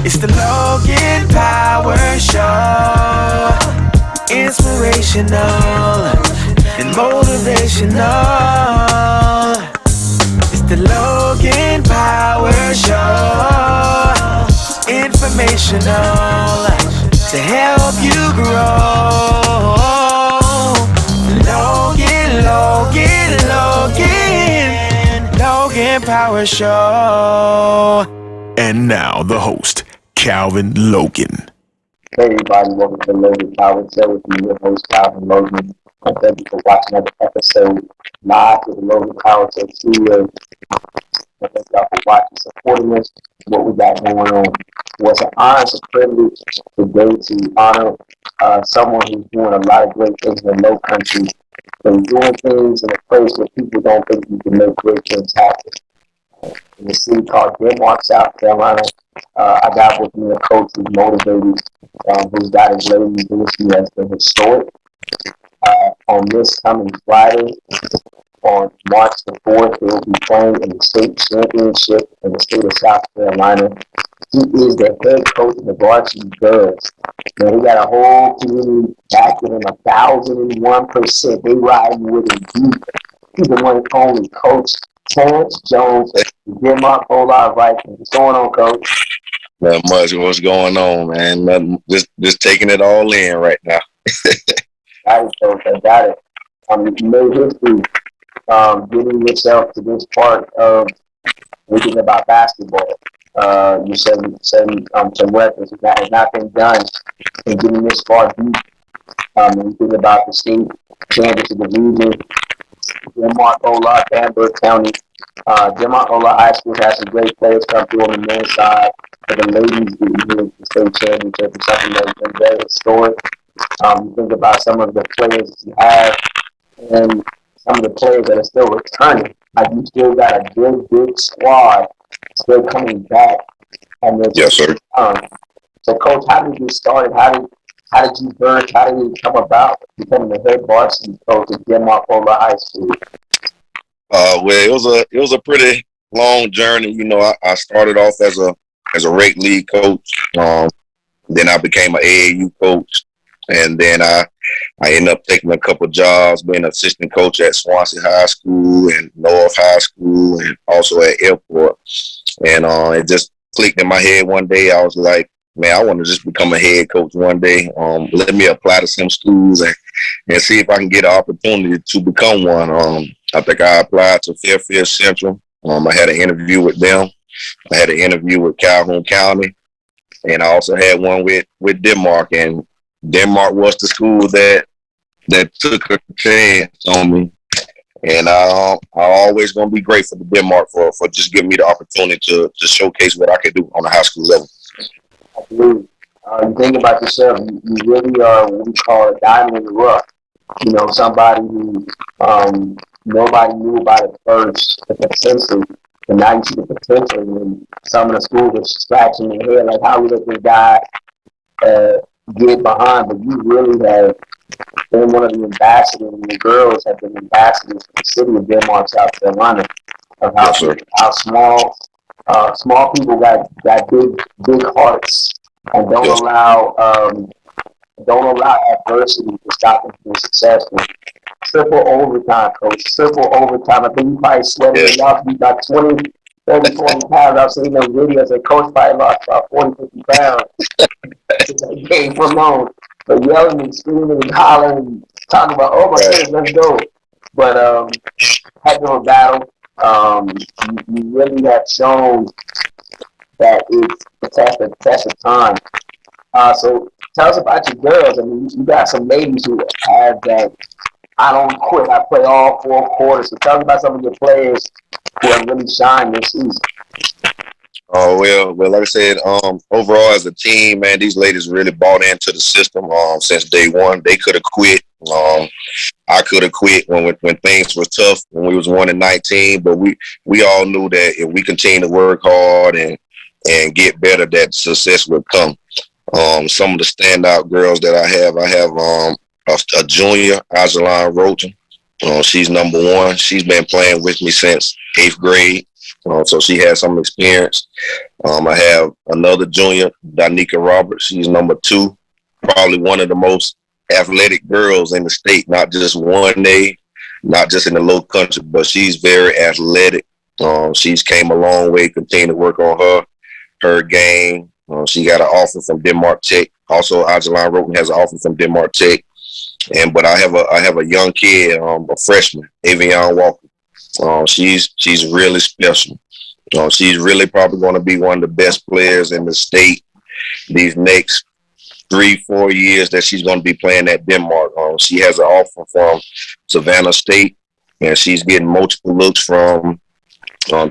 It's the Logan Power Show. Inspirational and motivational. It's the Logan Power Show. Informational to help you grow. Logan Power Show. And now the host, Calvin Logan. Hey everybody, welcome to the Logan Power Show with me, your host Calvin Logan. And thank you for watching another episode live to the Logan Power Show studio. And thank y'all for watching, supporting us, what we got going on. It's an honor, it's a privilege today to honor someone who's doing a lot of great things in the low country. And doing things in a place where people don't think you can make great things happen. In a city called Denmark, South Carolina, I got with me a coach who's motivated, who's got his ladies legacy has been historic. On this coming Friday, on March the 4th, he will be playing in the state championship in the state of South Carolina. He is the head coach of the varsity girls. And he got a whole community backing him 1,001%. They riding with him deep. He's the one and only coach, Terence Jones, the Denmark Olar High School. What's going on, coach? Not much. What's going on, man? Nothing, just taking it all in right now. Got it, coach. I got it. You made history getting yourself to this part of thinking about basketball. You said some records. It has not been done in getting this far deep. When you think about the state championship division, Denmark Olar, Denver County. Denmark Olar High School has some great players come through on the men's side. But the ladies get the state championship is something that's been very historic. You think about some of the players that you have and some of the players that are still returning. Like you still got a big squad still coming back. And yes, sir. So, Coach, how did you get started? How did you birth? How did you come about becoming the head varsity coach at Denmark Olar High School? Well, it was a pretty long journey. You know, I started off as a rec league coach. Then I became an AAU coach, and then I ended up taking a couple jobs, being an assistant coach at Swansea High School and North High School, and also at Airport. And it just clicked in my head one day. I was like, man, I want to just become a head coach one day. Let me apply to some schools and see if I can get an opportunity to become one. I think I applied to Fairfield Central. I had an interview with them. I had an interview with Calhoun County, and I also had one with Denmark. And Denmark was the school that took a chance on me. And I'm always going to be grateful to Denmark for just giving me the opportunity to showcase what I could do on a high school level. Absolutely. You think about yourself, you really are what we call a diamond in the rough. You know, somebody who nobody knew about at first, the potential, and now you see the potential. And some of the schools are scratching their head, like, how we let this guy get behind? But you really have been one of the ambassadors, and the girls have been ambassadors for the city of Denmark, South Carolina, of how, yes, how small people got big hearts and don't yes, allow adversity to stop them from being successful. Triple overtime, coach. Triple overtime. I think you probably sweated it off. You got 20, 30, 40 pounds. I've seen those videos that coach probably lost about 40, 50 pounds. That game for long. But yelling and screaming and hollering, talking about, oh my goodness, let's go. But heck of a battle. You really have shown that it's the test of time. So tell us about your girls. I mean, you got some ladies who have that, I don't quit, I play all 4 quarters. So tell us about some of your players who have really shined this season. Oh, well, like I said, overall as a team, man, these ladies really bought into the system since day one. They could have quit. I could have quit when things were tough, when we was 1-19, but we all knew that if we continue to work hard and get better, that success would come. Some of the standout girls that I have a junior, Azaline Roach. She's number one. She's been playing with me since 8th grade. So she has some experience. I have another junior, Danica Roberts. She's number 2, probably one of the most athletic girls in the state, not just 1A, not just in the low country, but she's very athletic. She's came a long way, continue to work on her game. She got an offer from Denmark Tech. Also, Adeline Roten has an offer from Denmark Tech. But I have a young kid, a freshman, Avion Walker. She's really special. She's really probably going to be one of the best players in the state these next 3-4 years that she's going to be playing at Denmark. She has an offer from Savannah State, and she's getting multiple looks from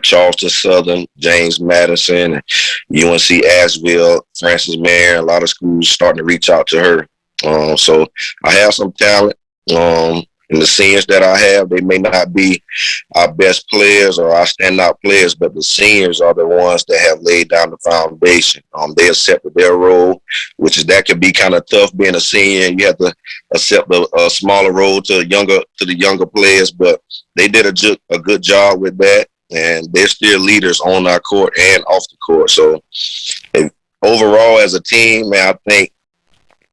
Charleston Southern, James Madison, UNC Asheville, Francis Marion. A lot of schools starting to reach out to her. So I have some talent. And the seniors that I have, they may not be our best players or our standout players, but the seniors are the ones that have laid down the foundation. They accepted their role, that can be kind of tough being a senior. You have to accept a smaller role to the younger players, but they did a good job with that, and they're still leaders on our court and off the court. So overall, as a team, man, I think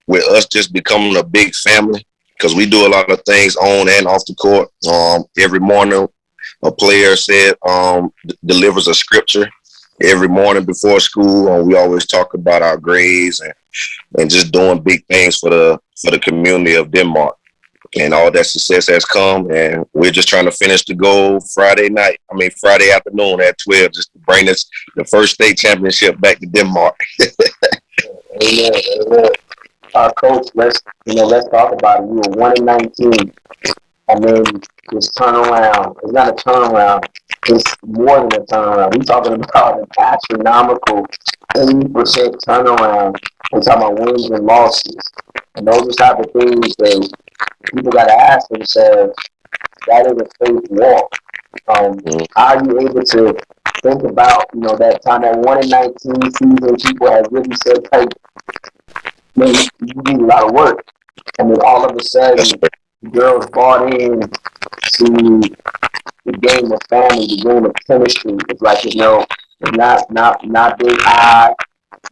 with us just becoming a big family, because we do a lot of things on and off the court. Every morning, a player delivers a scripture. Every morning before school, we always talk about our grades and just doing big things for the community of Denmark. And all that success has come, and we're just trying to finish the goal Friday afternoon at 12, just to bring the first state championship back to Denmark. Amen. Amen. Coach, let's talk about it. You were 1-19. I mean, this turnaround. It's not a turnaround. It's more than a turnaround. We're talking about an astronomical 80% turnaround. We're talking about wins and losses. And those are the type of things that people got to ask themselves. That is a faith walk. How are you able to think about, that time, that 1-19 season, people have really said, hey, man, you need a lot of work. And then all of a sudden, the girls bought in to the game of family, the game of chemistry. It's like, it's not big eye,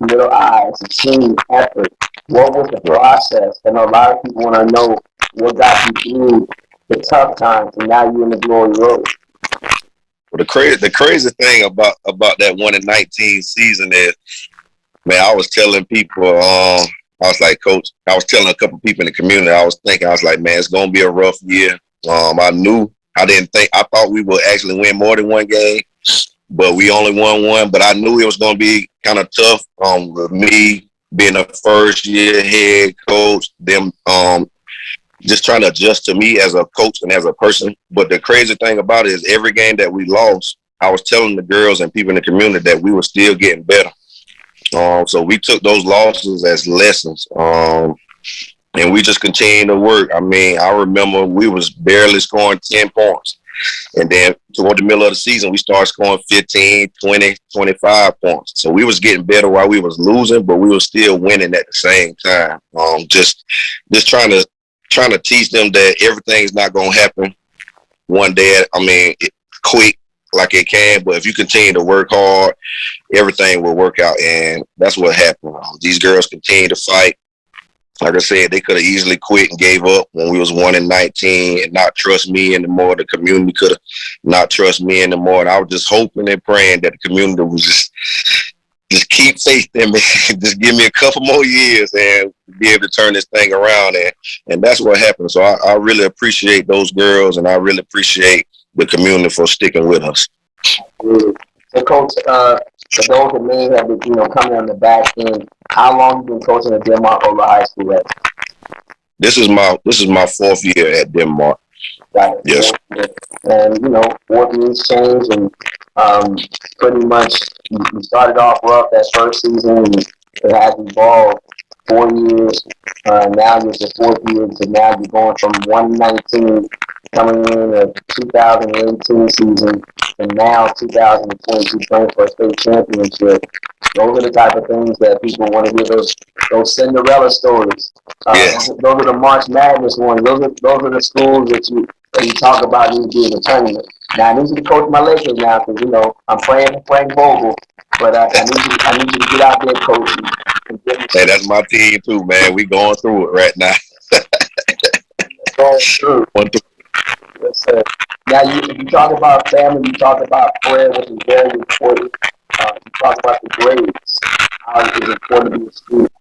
little eye. It's a team effort. What was the process? And a lot of people want to know what got you through the tough times, and now you're in the glory road. Well, the crazy thing about that 1-19 season is, man, I was telling people, I was like, Coach, I was telling a couple people in the community, I was like, man, it's going to be a rough year. I thought we would actually win more than one game, but we only won one. But I knew it was going to be kind of tough with me being a first year head coach, them just trying to adjust to me as a coach and as a person. But the crazy thing about it is every game that we lost, I was telling the girls and people in the community that we were still getting better. So we took those losses as lessons, and we just continued to work. I mean, I remember we was barely scoring 10 points. And then toward the middle of the season, we started scoring 15, 20, 25 points. So we was getting better while we was losing, but we were still winning at the same time. Just trying to teach them that everything's not going to happen one day. I mean, quick like it can, but if you continue to work hard, everything will work out, and that's what happened. These girls continue to fight. Like I said, they could have easily quit and gave up when we was 1-19 and not trust me anymore. The community could have not trust me anymore, and I was just hoping and praying that the community was just keep faith in me, just give me a couple more years and be able to turn this thing around, and that's what happened. So I really appreciate those girls, and I really appreciate the community for sticking with us. So, Coach, for those that may have been, coming on the back end, how long you been coaching at Denmark Olar High School? This is my 4th year at Denmark. Got it. Yes. And 4 years change, and pretty much you started off rough that first season, and it has evolved 4 years. Now you're the 4th year, so now you're going from 1-19 coming in a 2018 season, and now 2022 playing for a state championship. Those are the type of things that people want to hear. Those Cinderella stories. Yes. Those are the March Madness ones. Those are the schools that you talk about need to be in the tournament. Now I need you to coach my Lakers now, because I'm praying for Frank Vogel, but I need you to get out there, coach. Hey, that's my team too, man. We going through it right now. Going through. Yes, sir. Now you talk about family, you talk about prayer, which is very important. You talk about the grades, how it is important to be a student.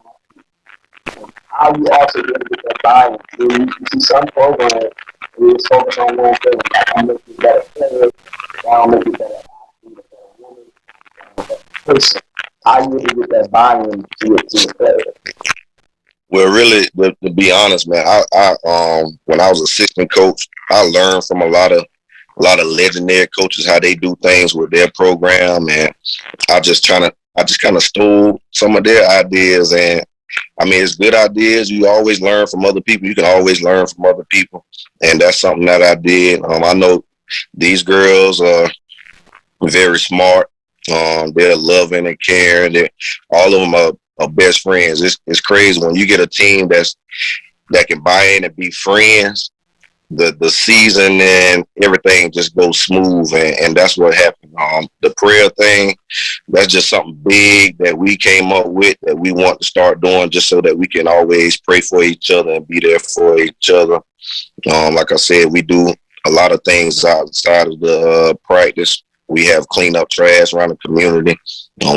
How you also get to get that buy-in. You see some programs where it's focused on one thing, like I'll make you a better player, I'll make you a better athlete, a better woman, a better person. How you get to get that buy-in to a player? Well, really, to be honest, man, I when I was assistant coach, I learned from a lot of legendary coaches how they do things with their program, and I just kind of stole some of their ideas. And I mean, it's good ideas. You always learn from other people. You can always learn from other people, and that's something that I did. I know these girls are very smart. They're loving and caring. All of them are best friends. It's crazy when you get a team that can buy in and be friends. The season and everything just goes smooth, and that's what happened. The prayer thing, that's just something big that we came up with that we want to start doing, just so that we can always pray for each other and be there for each other. Like I said, we do a lot of things outside of the practice. We have clean up trash around the community.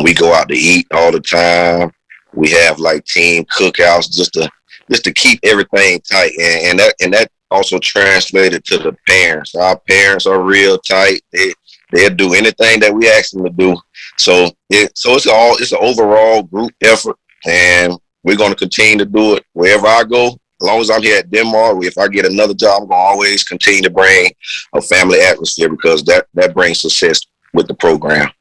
We go out to eat all the time. We have like team cookouts just to keep everything tight, and that also translated to the parents. Our parents are real tight. They'll do anything that we ask them to do. So it's an overall group effort, and we're going to continue to do it wherever I go. As long as I'm here at Denmark, if I get another job, I'm going to always continue to bring a family atmosphere, because that brings success with the program.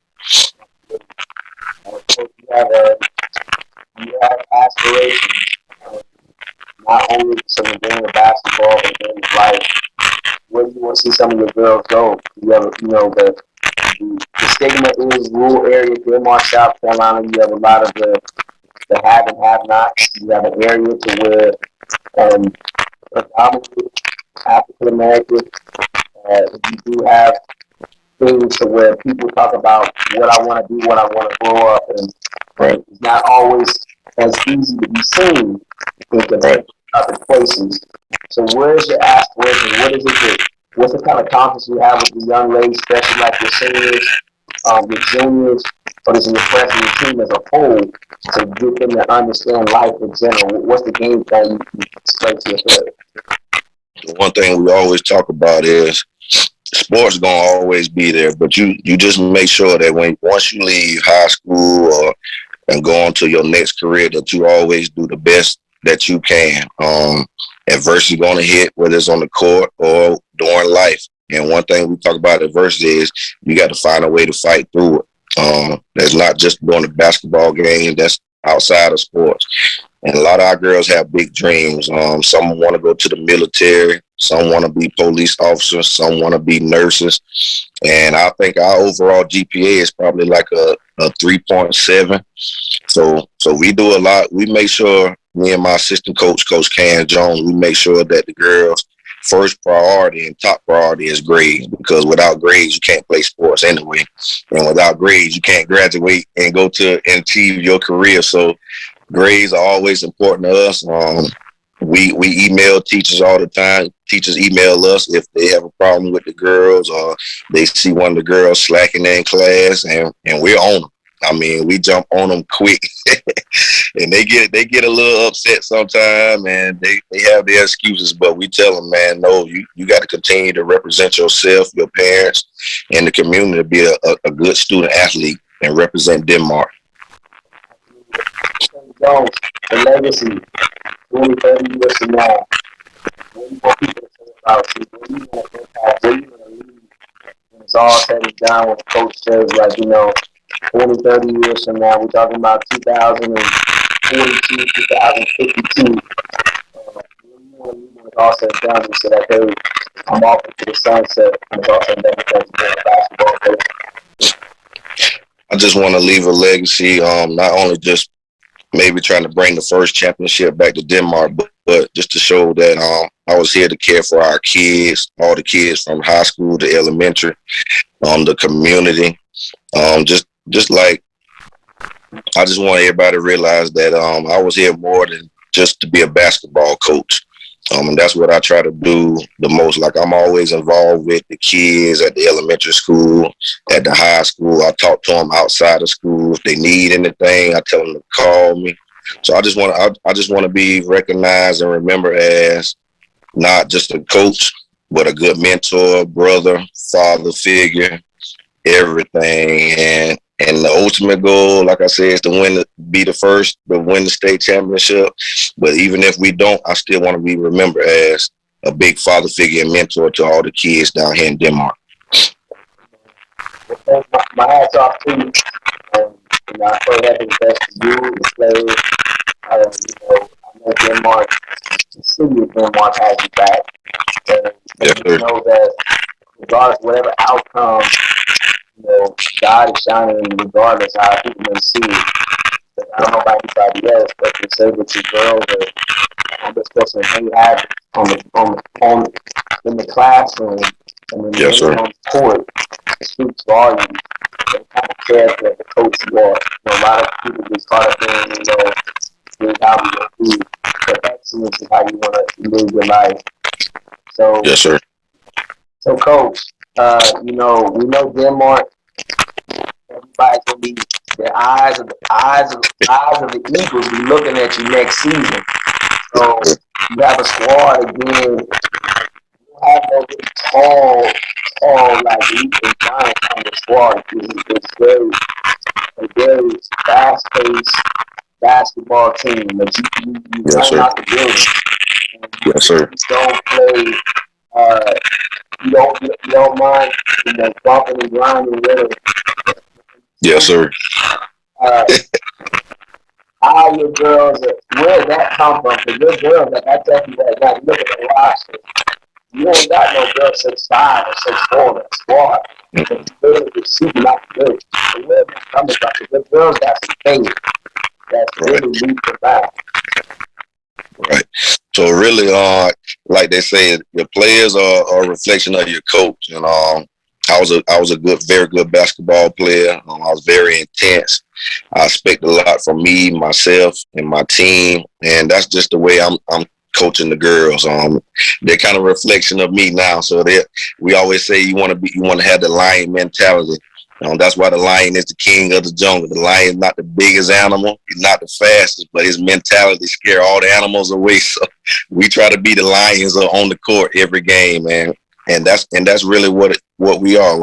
You have aspirations, not only some of game of basketball, but game of life. Where do you want to see some of your girls go? The stigma is rural area, Denmark, South Carolina. You have a lot of the have and have nots. You have an area to where predominantly African American. You do have things to where people talk about what I want to do, what I want to grow up, and it's not always as easy to be seen in other places. So where's your aspiration? What's the kind of confidence you have with the young ladies, especially like your seniors, your juniors, or just your freshman team as a whole, to get them to understand life in general? What's the game plan you explain to your players? One thing we always talk about is sports gonna always be there, but you just make sure that once you leave high school and go on to your next career, that you always do the best that you can. Adversity gonna hit, whether it's on the court or during life. And one thing we talk about adversity is you got to find a way to fight through it. That's not just during the basketball game. That's outside of sports. And a lot of our girls have big dreams. Some want to go to the military. Some want to be police officers. Some want to be nurses. And I think our overall GPA is probably like a 3.7. So we do a lot. We make sure, me and my assistant coach, Coach Terence Jones, we make sure that the girls' first priority and top priority is grades, because without grades, you can't play sports anyway. And without grades, you can't graduate and go to and achieve your career. So grades are always important to us. We email teachers all the time. Teachers email us if they have a problem with the girls, or they see one of the girls slacking in class, and we're on them. I mean, we jump on them quick, and they get a little upset sometimes, and they have their excuses. But we tell them, man, no, you got to continue to represent yourself, your parents, and the community to be a good student athlete and represent Denmark. Jones, the legacy, 20, 30 years from now, what do you want people to say about you? What do you want to impact? What do you want to leave when it's all said and done? When the coach says, 20, 30 years from now, we're talking about 2042, 2052. What do you want to leave when it's all said and done? So that, hey, I'm off into the sunset when it's all said and done because you're a basketball coach. I just want to leave a legacy, not only just maybe trying to bring the first championship back to Denmark, but just to show that I was here to care for our kids, all the kids from high school to elementary, the community. Just like I just want everybody to realize that I was here more than just to be a basketball coach. And that's what I try to do the most. Like, I'm always involved with the kids at the elementary school, at the high school. I talk to them outside of school. If they need anything, I tell them to call me. So I just want to be recognized and remembered as not just a coach, but a good mentor, brother, father figure, everything. And the ultimate goal, like I said, is to be the first to win the state championship. But even if we don't, I still want to be remembered as a big father figure and mentor to all the kids down here in Denmark. My hat's off to you. I pray that the best for you, the players. I know Denmark, the city of Denmark has you back. And Yes, you know that regardless of whatever outcome, God is shining regardless how people may see it. But I don't know about anybody else, but to say that your girls are discussing any habits in the classroom and then on the court speaks volumes. The kind of character of the coach you are. A lot of people get caught up in how we want to do. But excellence is how you want to live your life. So, yes, sir. So, Coach, we know Denmark. Everybody's gonna be the eyes of the Eagles be looking at you next season. So you have a squad again. You have no tall like Ethan Giants on the squad. It's a very fast-paced basketball team that you Yes, run sir. out the building. Yes, sir. You don't play. You don't mind bumping and grinding with them. Yes, sir. How your girls, where did that come from? Because your girls, like I tell you right now, you look at the roster, you ain't got no girl 6'5" or 6'4" that squad. It's super not good. So where did that coming from? Because the girls got some things that's really leap the back. Right. So really, like they say, the players are a reflection of your coach. And I was a very good basketball player. I was very intense. I expect a lot from me, myself, and my team, and that's just the way I'm coaching the girls. They're kind of a reflection of me now. So we always say you want to have the lion mentality. That's why the lion is the king of the jungle. The lion is not the biggest animal, he's not the fastest, but his mentality scare all the animals away. So we try to be the lions on the court every game, man. And that's really what we are.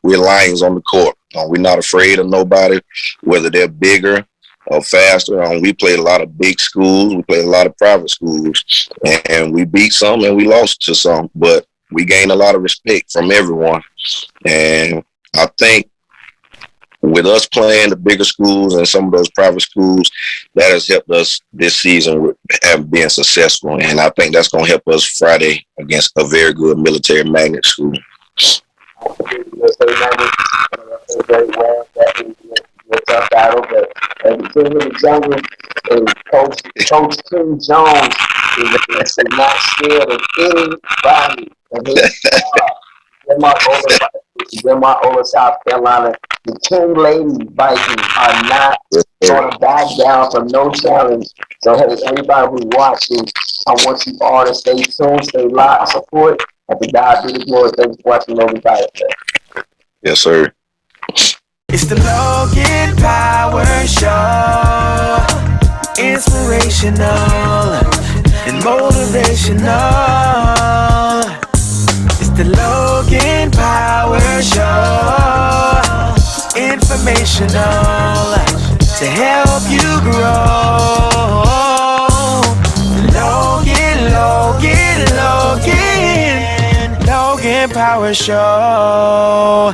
We're lions on the court. We're not afraid of nobody, whether they're bigger or faster. We played a lot of big schools. We played a lot of private schools, and we beat some and we lost to some. But we gained a lot of respect from everyone. And I think with us playing the bigger schools and some of those private schools, that has helped us this season with being successful. And I think that's going to help us Friday against a very good military magnet school. Very well, definitely a tough battle, but the king of the jungle is Coach King Jones is not scared of anybody. And Denmark Olar, South Carolina, the King Lady Vikings are not going to back down from no challenge. So hey, everybody who's watching, I want you all to stay tuned, stay locked, support, and to God be the glory. Thanks for watching Logan. Yes, sir. It's the Logan Power Show. Inspirational and motivational. It's the Logan Power Show. Informational to help you grow. Logan Power Show.